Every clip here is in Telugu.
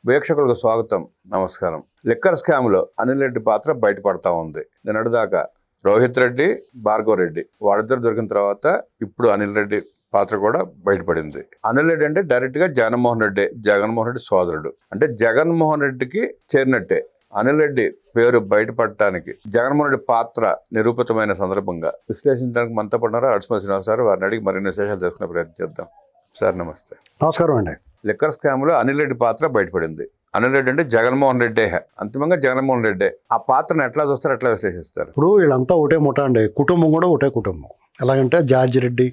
వీక్షకులకు స్వాగతం, నమస్కారం. లిక్కర్ స్కామ్లో అనిల్ రెడ్డి పాత్ర బయటపడతా ఉంది. నిన్నటిదాకా రోహిత్ రెడ్డి, భార్గవ్ రెడ్డి వాళ్ళిద్దరు దొరికిన తర్వాత ఇప్పుడు అనిల్ రెడ్డి పాత్ర కూడా బయటపడింది. అనిల్ రెడ్డి అంటే డైరెక్ట్ గా జగన్మోహన్ రెడ్డి సోదరుడు, అంటే జగన్మోహన్ రెడ్డికి చేరినట్టే. అనిల్ రెడ్డి పేరు బయటపడటానికి జగన్మోహన్ రెడ్డి పాత్ర నిరూపితమైన సందర్భంగా విశ్లేషించడానికి మనతో పడినారు అడిసిమల్ శ్రీనివాస్ సార్. వారిని అడిగి మరిన్ని విశేషాలు తెలుసుకునే ప్రయత్నం చేద్దాం. సార్ నమస్తే. నమస్కారం అండి. లిక్కర్ స్కామ్ లో అనిల్ రెడ్డి పాత్ర బయటపడింది. అనిల్ రెడ్డి అంటే జగన్మోహన్ రెడ్డే, అంతిమంగా జగన్మోహన్ రెడ్డే. ఆ పాత్రను ఎట్లా చూస్తారు, ఎట్లా విశ్లేషిస్తారు? ఇప్పుడు వీళ్ళంతా ఒకటే ముఠ అండి, కుటుంబం కూడా ఒకటే కుటుంబం. ఎలాగంటే జార్జి రెడ్డి,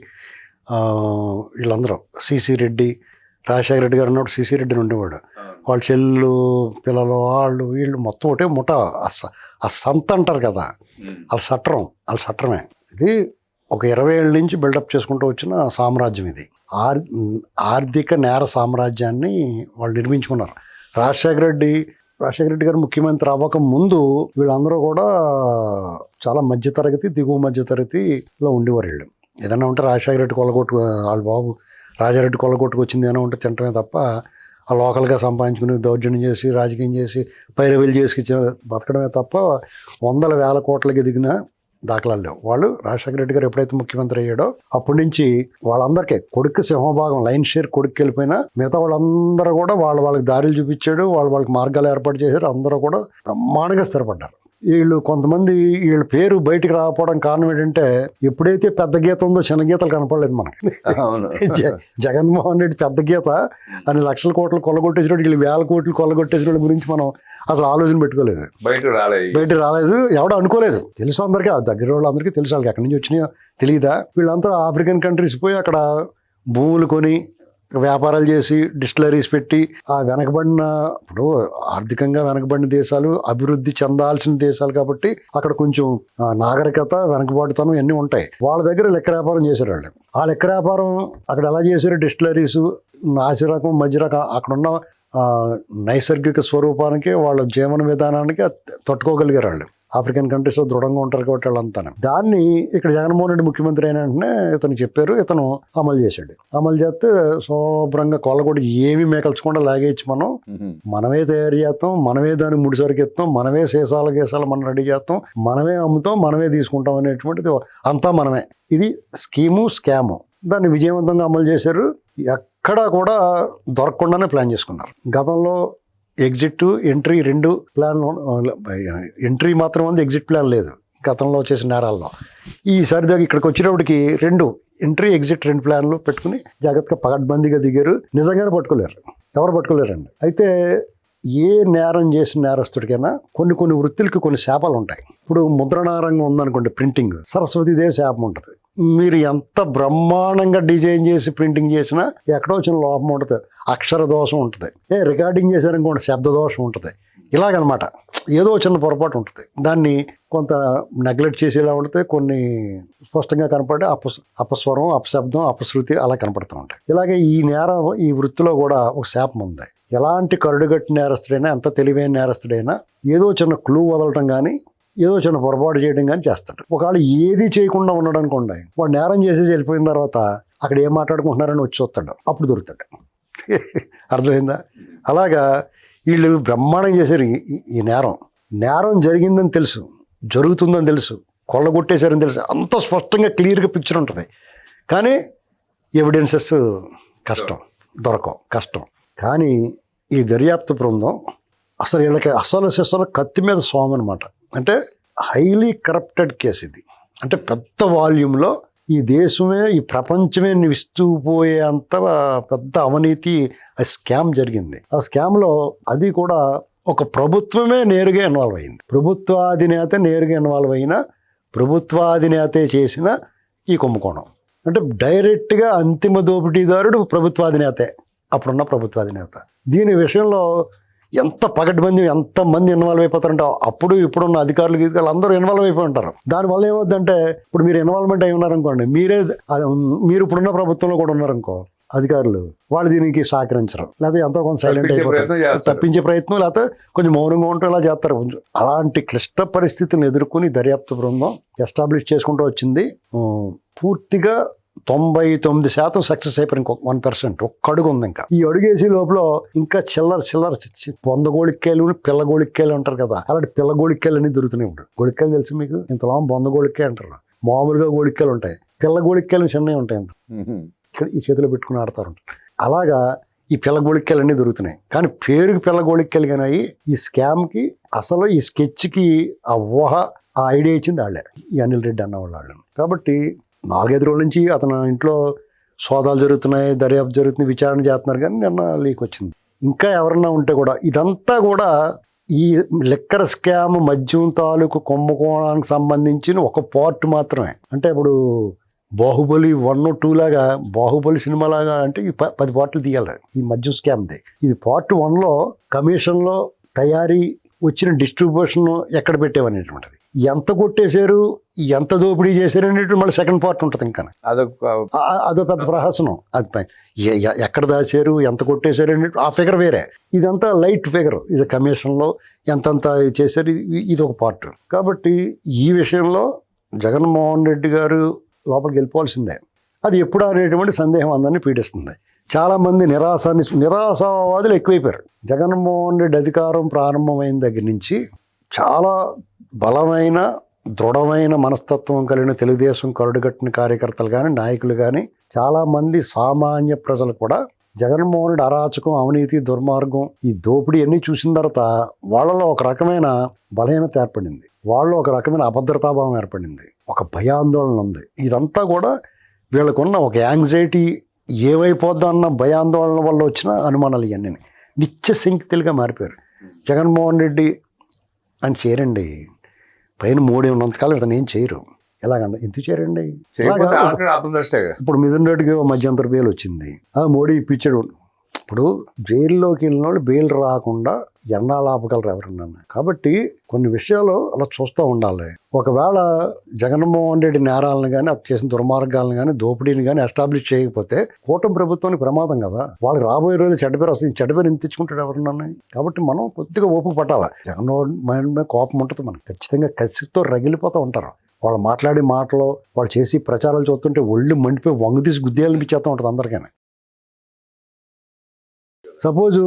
వీళ్ళందరూ సిసి రెడ్డి, రాజశేఖర రెడ్డి గారు ఉన్నప్పుడు సిసి రెడ్డి ఉండేవాడు. వాళ్ళ చెల్లు పిల్లలు వాళ్ళు వీళ్ళు మొత్తం ఒకటే ముఠ. ఆ సంత అంటారు కదా, వాళ్ళ సట్రమే. ఇది ఒక 20 ఏళ్ళ నుంచి బిల్డప్ చేసుకుంటూ వచ్చిన సామ్రాజ్యం. ఇది ఆర్థిక నేర సామ్రాజ్యాన్ని వాళ్ళు నిర్మించుకున్నారు. రాజశేఖర రెడ్డి గారు ముఖ్యమంత్రి అవ్వక ముందు వీళ్ళందరూ కూడా చాలా మధ్యతరగతి, దిగువ మధ్యతరగతిలో ఉండేవారు. వీళ్ళు ఏదైనా ఉంటే రాజశేఖర రెడ్డి వాళ్ళ బాబు రాజారెడ్డి కొల్లగొట్టుకొచ్చింది ఏమైనా ఉంటే తింటమే తప్ప ఆ లోకల్గా సంపాదించుకుని దౌర్జన్యం చేసి రాజకీయం చేసి పైరవీలు చేసి బతకడమే తప్ప వందల వేల కోట్లకి ఎదిగిన దాఖలాలు లేవు. వాళ్ళు రాజశేఖర రెడ్డి గారు ఎప్పుడైతే ముఖ్యమంత్రి అయ్యాడో అప్పటి నుంచి వాళ్ళందరికీ కొడుకు సింహభాగం లైన్ షేర్ కొడుకు వెళ్ళిపోయినా మిగతా వాళ్ళందరూ కూడా వాళ్ళకి దారులు చూపించాడు, వాళ్ళకి మార్గాలు ఏర్పాటు చేశారు. అందరూ కూడా బ్రహ్మాండంగా స్థిరపడ్డారు. కొంతమంది వీళ్ళ పేరు బయటికి రాకపోవడం కారణం ఏంటంటే ఎప్పుడైతే పెద్ద గీత ఉందో చిన్న గీతలు కనపడలేదు మనకి. జగన్మోహన్ రెడ్డి పెద్ద గీత అని లక్షల కోట్లు కొల్లగొట్టేసిన వీళ్ళు 1000 కోట్లు కొల్లగొట్టేసిన గురించి మనం అసలు ఆలోచన పెట్టుకోలేదు, బయట రాలేదు, ఎవడో అనుకోలేదు. తెలుసు అందరికీ, దగ్గర వాళ్ళందరికీ తెలుసు. వాళ్ళకి ఎక్కడి నుంచి వచ్చినాయో తెలియదా? వీళ్ళంతా ఆఫ్రికన్ కంట్రీస్ పోయి అక్కడ భూములు కొని వ్యాపారాలు చేసి డిస్టిలరీస్ పెట్టి ఆ ఇప్పుడు ఆర్థికంగా వెనకబడిన దేశాలు అభివృద్ధి చెందాల్సిన దేశాలు కాబట్టి అక్కడ కొంచెం నాగరికత, వెనకబాటుతనం ఇవన్నీ ఉంటాయి. వాళ్ళ దగ్గర లెక్క వ్యాపారం చేశారు వాళ్ళు. ఆ లెక్క వ్యాపారం అక్కడ ఎలా చేశారు? డిస్టిలరీస్ నాసి రకం, మధ్య రకం అక్కడున్న నైసర్గిక స్వరూపానికి, వాళ్ళ జీవన విధానానికి తట్టుకోగలిగారు వాళ్ళు. ఆఫ్రికన్ కంట్రీస్లో దృఢంగా ఉంటారు కాబట్టి వాళ్ళంతా. దాన్ని ఇక్కడ జగన్మోహన్ రెడ్డి ముఖ్యమంత్రి అయిన వెంటనే ఇతను చెప్పారు, ఇతను అమలు చేశాడు. అమలు చేస్తే శుభ్రంగా కొల్లగొట్టి ఏమీ మేకల్చకుండా లాగేయచ్చు. మనమే తయారు చేస్తాం, మనమే దాన్ని ముడిసరికెత్తాం, మనమే గీసాలు మనం రెడీ చేస్తాం, మనమే అమ్ముతాం, మనమే తీసుకుంటాం అనేటువంటిది అంతా మనమే. ఇది స్కాము. దాన్ని విజయవంతంగా అమలు చేశారు. ఎక్కడా కూడా దొరకకుండానే ప్లాన్ చేసుకున్నారు. గతంలో ఎగ్జిట్, ఎంట్రీ 2 ప్లాన్లు, ఎంట్రీ మాత్రం ఉంది, ఎగ్జిట్ ప్లాన్ లేదు గతంలో చేసిన నేరాల్లో. ఈసారి దాకా ఇక్కడికి వచ్చేటప్పటికి 2 ఎంట్రీ, ఎగ్జిట్ 2 ప్లాన్లు పెట్టుకుని జాగ్రత్తగా పగడ్బందీగా దిగారు. నిజంగానే పట్టుకోలేరు, ఎవరు పట్టుకోలేరండి. అయితే ఏ నేరం చేసిన నేరస్తుడికైనా కొన్ని వృత్తులకి కొన్ని శాపాలు ఉంటాయి. ఇప్పుడు ముద్రణా రంగం ఉందనుకోండి, ప్రింటింగ్, సరస్వతీదేవి శాపం ఉంటుంది. మీరు ఎంత బ్రహ్మాండంగా డిజైన్ చేసి ప్రింటింగ్ చేసినా ఎక్కడో చిన్న లోపం ఉంటుంది, అక్షర దోషం ఉంటుంది. రికార్డింగ్ చేశారనుకోండి, శబ్ద దోషం ఉంటుంది. ఇలాగనమాట ఏదో చిన్న పొరపాటు ఉంటుంది. దాన్ని కొంత నెగ్లెక్ట్ చేసేలా ఉంటుంది. కొన్ని స్పష్టంగా కనపడే అపస్వరం, అపశబ్దం, అపశృతి అలా కనపడుతూ ఉంటాయి. ఇలాగే ఈ వృత్తిలో కూడా ఒక శాపం ఉంది. ఎలాంటి కరుడుగట్టి నేరస్తుడైనా, ఎంత తెలివైన నేరస్తుడైనా ఏదో చిన్న క్లూ వదలటం కానీ, ఏదో చిన్న పొరపాటు చేయడం కానీ చేస్తాడు. ఒకవేళ ఏది చేయకుండా ఉన్నాడు అనుకోండి, వాడు నేరం చేసేసి వెళ్ళిపోయిన తర్వాత అక్కడ ఏం మాట్లాడుకుంటున్నారని వచ్చి చూస్తాడు, అప్పుడు దొరుకుతాడు. అర్థమైందా? అలాగా వీళ్ళు బ్రహ్మాండం చేశారు. ఈ నేరం జరిగిందని తెలుసు, జరుగుతుందని తెలుసు, కొల్లగొట్టేశారని తెలుసు, అంత స్పష్టంగా క్లియర్గా పిక్చర్ ఉంటుంది. కానీ ఎవిడెన్సెస్ కష్టం. కానీ ఈ దర్యాప్తు బృందం అసలు వీళ్ళకి అసలు కత్తి మీద స్వామి అనమాట. అంటే హైలీ కరప్టెడ్ కేసు ఇది. అంటే పెద్ద వాల్యూమ్లో ఈ దేశమే, ఈ ప్రపంచమే నివిస్తూ పోయే అంత పెద్ద అవినీతి స్కామ్ జరిగింది. ఆ స్కామ్లో అది కూడా ఒక ప్రభుత్వమే నేరుగా ఇన్వాల్వ్ అయింది. ప్రభుత్వాధినేత నేరుగా ఇన్వాల్వ్ అయిన, ప్రభుత్వాధినేతే చేసిన ఈ కుంభకోణం. అంటే డైరెక్ట్గా అంతిమ దోపిడీదారుడు ప్రభుత్వాధినేతే, అప్పుడున్న ప్రభుత్వాధినేత. దీని విషయంలో ఎంత ఎంతమంది ఇన్వాల్వ్ అయిపోతారంటే అప్పుడు ఇప్పుడున్న అధికారులు అందరూ ఇన్వాల్వ్ అయిపోయి ఉంటారు. దానివల్ల ఏమవుతుందంటే ఇప్పుడు మీరు ఇన్వాల్వ్మెంట్ అయి ఉన్నారనుకోండి, మీరు ఇప్పుడున్న ప్రభుత్వంలో కూడా ఉన్నారనుకో, అధికారులు వాళ్ళు దీనికి సహకరించరు, లేకపోతే ఎంతో కొంత సైలెంట్ అయిపోతారు, తప్పించే ప్రయత్నం, లేకపోతే కొంచెం మౌనంగా ఉంటూ ఇలా చేస్తారు. అలాంటి క్లిష్ట పరిస్థితులను ఎదుర్కొని దర్యాప్తు బృందం ఎస్టాబ్లిష్ చేసుకుంటూ వచ్చింది. పూర్తిగా 99% సక్సెస్ అయిపోయి ఇంకొక 1% ఒక్క అడుగు ఉంది. ఇంకా ఈ అడుగేసి లోపల ఇంకా చిల్లర పొంద గోళిక్కాయలు పిల్ల గోళిక్కాయలు అంటారు కదా, అలాంటి పిల్ల గోళిక్కాయలు అన్ని దొరుకుతున్నాయి. ఇప్పుడు గోళిక్కాయలు తెలుసు మీకు, ఇంతలా బొంద గోళిక్కాయ అంటారు. మామూలుగా గోళిక్కాయలు ఉంటాయి, పిల్ల గోళిక్కాయలు చిన్నవి ఉంటాయి. ఇంత ఇక్కడ ఈ చేతిలో పెట్టుకుని ఆడతారు. అలాగా ఈ పిల్ల గోళిక్కాయలు అన్నీ దొరుకుతున్నాయి. కానీ పేరుకి పిల్ల గోళిక్కాయలు కానీ అయ్యి ఈ స్కామ్కి అసలు ఈ స్కెచ్కి ఆ ఊహ ఆ ఐడియా ఇచ్చింది వాళ్ళే, ఈ అనిల్ రెడ్డి అన్నవాళ్ళు. కాబట్టి 4-5 రోజుల నుంచి అతను ఇంట్లో సోదాలు జరుగుతున్నాయి, దర్యాప్తు జరుగుతుంది, విచారణ చేస్తున్నారు. కానీ నిన్న లీక్ వచ్చింది. ఇంకా ఎవరన్నా ఉంటే కూడా ఇదంతా కూడా ఈ లిక్కర్ స్కామ్ మద్యం తాలూకు కుంభకోణానికి సంబంధించిన ఒక పార్ట్ మాత్రమే. అంటే ఇప్పుడు బాహుబలి 1, 2 లాగా, బాహుబలి సినిమా లాగా అంటే ఈ 10 పార్ట్లు తీయాలి ఈ మద్యం స్కామ్ది. ఇది పార్ట్ 1లో కమిషన్లో తయారీ, వచ్చిన డిస్ట్రిబ్యూషన్ ఎక్కడ పెట్టేవనేటువంటిది, ఎంత కొట్టేశారు, ఎంత దోపిడీ చేశారు అనేటువంటి మళ్ళీ సెకండ్ పార్ట్ ఉంటుంది. ఇంకా అదో పెద్ద ప్రహసనం. అది ఎక్కడ దాచారు, ఎంత కొట్టేశారు అనేటువంటి ఆ ఫిగర్ వేరే. ఇదంతా లైట్ ఫిగర్. ఇది కమిషన్లో ఎంతంత చేశారు, ఇది ఒక పార్ట్. కాబట్టి ఈ విషయంలో జగన్మోహన్ రెడ్డి గారు లోపలికి వెళ్ళిపోవాల్సిందే. అది ఎప్పుడు అనేటువంటి సందేహం అందరినీ పీడిస్తుంది. చాలామంది నిరాశావాదులు ఎక్కువైపోయారు. జగన్మోహన్ రెడ్డి అధికారం ప్రారంభమైన దగ్గర నుంచి చాలా బలమైన దృఢమైన మనస్తత్వం కలిగిన తెలుగుదేశం కరుడుగట్టిన కార్యకర్తలు కానీ, నాయకులు కానీ, చాలామంది సామాన్య ప్రజలు కూడా జగన్మోహన్ రెడ్డి అరాచకం, అవినీతి, దుర్మార్గం, ఈ దోపిడీ అన్నీ చూసిన తర్వాత వాళ్ళలో ఒక రకమైన బలహీనత ఏర్పడింది. వాళ్ళలో ఒక రకమైన అభద్రతాభావం ఏర్పడింది, ఒక భయాందోళన ఉంది. ఇదంతా కూడా వీళ్ళకున్న ఒక యాంగ్జైటీ, ఏమైపోద్దా అన్న భయాందోళన వల్ల వచ్చిన అనుమానాలు ఇవన్నీ నిత్య సంకితులుగా మారిపోయారు. జగన్మోహన్ రెడ్డి అని చేయరండి, పైన మోడీ ఉన్నంతకాలం ఇతను ఏం చేయరు. ఎలాగండి, ఎందుకు చేయరండి? ఇప్పుడు మిథున్ రెడ్డికి మధ్యంతర బెయిల్ వచ్చింది, మోడీ ఇప్పించాడు. ఇప్పుడు జైల్లోకి వెళ్ళిన వాళ్ళు బెయిల్ రాకుండా ఎన్నాళ్ళు ఆపగలరు ఎవరన్నా? కాబట్టి కొన్ని విషయాలు అలా చూస్తూ ఉండాలి. ఒకవేళ జగన్మోహన్ రెడ్డి నేరాలను కానీ, అది చేసిన దుర్మార్గాలను కానీ, దోపిడీని కానీ ఎస్టాబ్లిష్ చేయకపోతే కూటమి ప్రభుత్వానికి ప్రమాదం కదా. వాళ్ళకి రాబోయే రోజులు చెడ్డపేరు వస్తుంది. చెడ్డపేరు ఎంత తెచ్చుకుంటాడు ఎవరన్నా? కాబట్టి మనం కొద్దిగా ఓపిక పట్టాలి. జగన్మోహన్ మీద కోపం ఉంటుంది మనకు, ఖచ్చితంగా కసితో రగిలిపోతూ ఉంటారు. వాళ్ళు మాట్లాడే మాటలు, వాళ్ళు చేసి ప్రచారాలు చూస్తుంటే ఒళ్ళు మండిపోయి వంగు తీసి గుద్దేయాలనిపించేస్తూ ఉంటుంది అందరికీ. సపోజు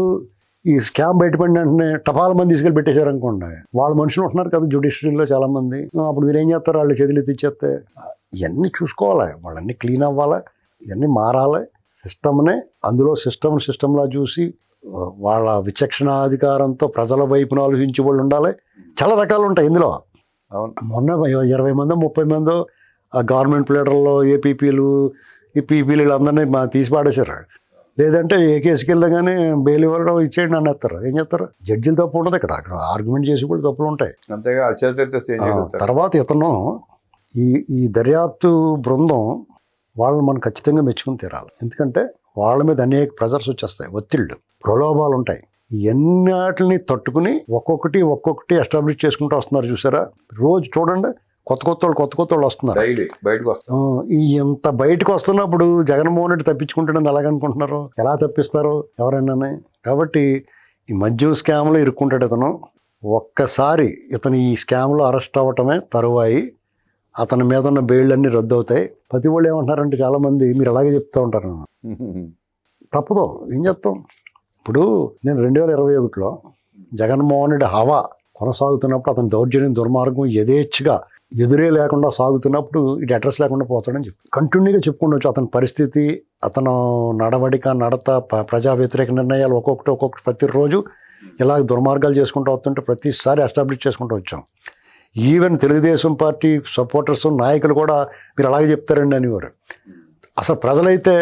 ఈ స్కామ్ బయటపడిన వెంటనే టపాల మంది తీసుకెళ్ళి పెట్టేశారు అనుకోండి, వాళ్ళ మనుషులు ఉంటున్నారు కదా జ్యుడిషియరీలో చాలామంది, అప్పుడు మీరు ఏం చేస్తారు, వాళ్ళు చేతులు ఎత్తిచ్చేస్తే. ఇవన్నీ చూసుకోవాలి, వాళ్ళన్నీ క్లీన్ అవ్వాలి, ఇవన్నీ మారాలి. సిస్టమ్నే అందులో సిస్టంలా చూసి వాళ్ళ విచక్షణాధికారంతో ప్రజల వైపున ఆలోచించే వాళ్ళు ఉండాలి. చాలా రకాలు ఉంటాయి ఇందులో. మొన్న 20 మందో 30 మందో గవర్నమెంట్ లీడర్లు, ఏపీపీలు, ఈ పీపీలు అందరినీ తీసి పాడేశారు. లేదంటే ఏ కేసుకి వెళ్ళగానే బెయిల్ ఇవ్వడం ఇచ్చేయండి అనేస్తారు. ఏం చేస్తారు? జడ్జిలు తప్పు ఉండదు ఇక్కడ, అక్కడ ఆర్గ్యుమెంట్ చేసి కూడా తప్పులు ఉంటాయి. తర్వాత ఇతను ఈ దర్యాప్తు బృందం వాళ్ళని మనం ఖచ్చితంగా మెచ్చుకుని తీరాలి. ఎందుకంటే వాళ్ళ మీద అనేక ప్రెజర్స్ వచ్చేస్తాయి, ఒత్తిళ్ళు, ప్రలోభాలు ఉంటాయి. ఎన్నిటిని తట్టుకుని ఒక్కొక్కటి ఎస్టాబ్లిష్ చేసుకుంటూ వస్తున్నారు. చూసారా, రోజు చూడండి కొత్త వాళ్ళు వస్తున్నారు. ఇంత బయటకు వస్తున్నప్పుడు జగన్మోహన్ రెడ్డి తప్పించుకుంటాడని ఎలాగనుకుంటున్నారు? ఎలా తప్పిస్తారు ఎవరైనా? కాబట్టి ఈ మద్యం స్కామ్లో ఇరుక్కుంటాడు ఇతను. ఒక్కసారి ఇతను ఈ స్కామ్లో అరెస్ట్ అవ్వటమే తరువాయి అతని మీద ఉన్న బెయిల్ అన్నీ రద్దు అవుతాయి. ప్రతి వాళ్ళు ఏమంటున్నారంటే చాలామంది మీరు అలాగే చెప్తూ ఉంటారు. తప్పదు, ఏం చెప్తాం. ఇప్పుడు నేను 2021లో జగన్మోహన్ రెడ్డి హవా కొనసాగుతున్నప్పుడు అతని దౌర్జన్యం, దుర్మార్గం యథేచ్ఛగా ఎదురే లేకుండా సాగుతున్నప్పుడు ఇటు అడ్రస్ లేకుండా పోతాడని చెప్పి కంటిన్యూగా చెప్పుకుండొచ్చు. అతని పరిస్థితి, అతను నడవడిక, నడత, ప్రజా వ్యతిరేక నిర్ణయాలు ఒక్కొక్కటి ప్రతిరోజు ఇలా దుర్మార్గాలు చేసుకుంటూ వస్తుంటే ప్రతిసారి ఎస్టాబ్లిష్ చేసుకుంటూ వచ్చాం. ఈవెన్ తెలుగుదేశం పార్టీ సపోర్టర్స్, నాయకులు కూడా మీరు అలాగే చెప్తారండి అనేవారు. అసలు ప్రజలైతే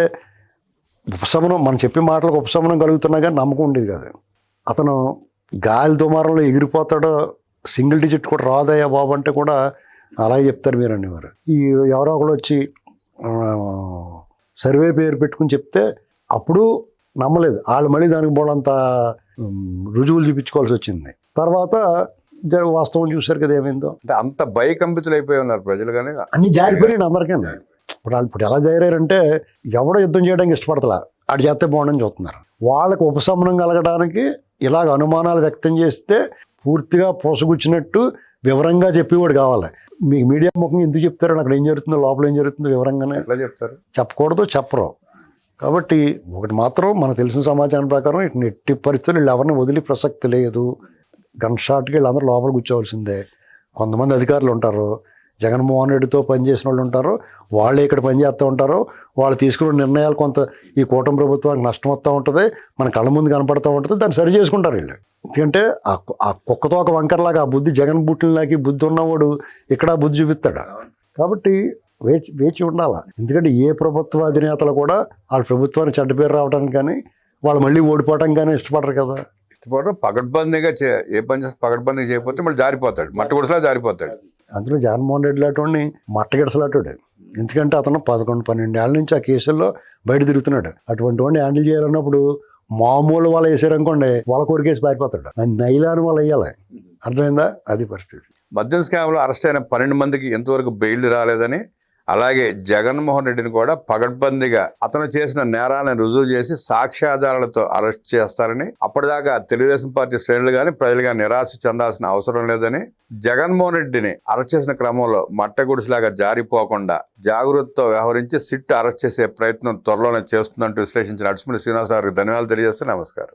ఉపశమనం, మనం చెప్పే మాటలకు ఉపశమనం కలుగుతున్నా కానీ నమ్మకం ఉండేది కాదు. అతను గాలి దుమారంలో ఎగిరిపోతాడో, సింగిల్ డిజిట్ కూడా రాదయ్యా బాబు అంటే కూడా అలాగే చెప్తారు మీరు అనేవారు. ఈ ఎవరో ఒకడు వచ్చి సర్వే పేరు పెట్టుకుని చెప్తే అప్పుడు నమ్మలేదు వాళ్ళు, మళ్ళీ దానికి పోలంత రుజువులు చూపించుకోవాల్సి వచ్చింది. తర్వాత వాస్తవం చూశారు కదా ఏమైందో. అంటే అంత భయకంపితులు అయిపోయి ఉన్నారు ప్రజలు, కానీ అన్ని జారిపోయాయి అందరికీ. ఇప్పుడు ఎలా జారారంటే ఎవడో యుద్ధం చేయడానికి ఇష్టపడతలా, అటు చేస్తే బాగుండని చూస్తున్నారు. వాళ్ళకి ఉపశమనం కలగడానికి ఇలాగ అనుమానాలు వ్యక్తం చేస్తే పూర్తిగా పోసగుచ్చినట్టు వివరంగా చెప్పేవాడు కావాలి. మీకు మీడియా ముఖంగా ఎందుకు చెప్తారని అక్కడ ఏం జరుగుతుందో లోపల ఏం జరుగుతుందో వివరంగానే ఎట్లా చెప్తారు? చెప్పకూడదు, చెప్పరు. కాబట్టి ఒకటి మాత్రం మనకు తెలిసిన సమాచారం ప్రకారం ఇటు ఎట్టి పరిస్థితులు వీళ్ళు ఎవరిని వదిలి ప్రసక్తి లేదు. గన్ షాట్కి వీళ్ళందరూ లోపల కూర్చోవలసిందే. కొంతమంది అధికారులు ఉంటారు, జగన్మోహన్ రెడ్డితో పనిచేసిన వాళ్ళు ఉంటారు, వాళ్ళే ఇక్కడ పనిచేస్తూ ఉంటారు. వాళ్ళు తీసుకున్న నిర్ణయాలు కొంత ఈ కూటమి ప్రభుత్వానికి నష్టం వస్తూ ఉంటుంది, మన కళ్ళ ముందు కనపడుతూ ఉంటుంది, దాన్ని సరి చేసుకుంటారు వీళ్ళు. ఎందుకంటే ఆ కుక్కతో ఒక వంకరలాగా ఆ బుద్ధి జగన్ బుట్టిలాకి బుద్ధి ఉన్నవాడు ఇక్కడ బుద్ధి చూపిస్తాడు. కాబట్టి వేచి ఉండాలి. ఎందుకంటే ఏ ప్రభుత్వ అధినేతలు కూడా వాళ్ళ ప్రభుత్వానికి చెడ్డ పేరు రావడానికి కానీ వాళ్ళు మళ్ళీ ఓడిపోవడం కానీ ఇష్టపడరు కదా. ఇష్టపడరు. పగడ్బందీగా ఏ పని చేస్తే పగడ్బందీగా చేయకపోతే మళ్ళీ జారిపోతాడు, మట్టి గుడిసలా జారిపోతాడు. అందులో జగన్మోహన్ రెడ్డి లాంటి మట్టగిడసలాంటి. ఎందుకంటే అతను 11-12 ఏళ్ళ నుంచి ఆ కేసుల్లో బయట తిరుగుతున్నాడు. అటువంటి వాడిని హ్యాండిల్ చేయాలన్నప్పుడు మామూలు వాళ్ళు వేసారనుకోండి, వాళ్ళ కొరికేసి పారిపోతాడు. నైలాన్ వాళ్ళు వేయాలి. అర్థమైందా? అది పరిస్థితి. మద్యం స్కామ్లో అరెస్ట్ అయిన 12 మందికి ఎంతవరకు బెయిల్ రాలేదని, అలాగే జగన్మోహన్ రెడ్డిని కూడా పగడ్బందీగా అతను చేసిన నేరాలను రుజువు చేసి సాక్ష్యాధారాలతో అరెస్ట్ చేస్తారని, అప్పటిదాకా తెలుగుదేశం పార్టీ శ్రేణులు కానీ ప్రజలు కానీ నిరాశ చెందాల్సిన అవసరం లేదని, జగన్మోహన్ రెడ్డిని అరెస్ట్ చేసిన క్రమంలో మట్టగుడిసిలాగా జారిపోకుండా జాగ్రత్తతో వ్యవహరించి సిట్ అరెస్ట్ చేసే ప్రయత్నం త్వరలోనే చేస్తుందంటూ విశ్లేషించిన అడిసిమల్లి శ్రీనివాసరావు గారికి ధన్యవాదాలు తెలియజేస్తూ నమస్కారం.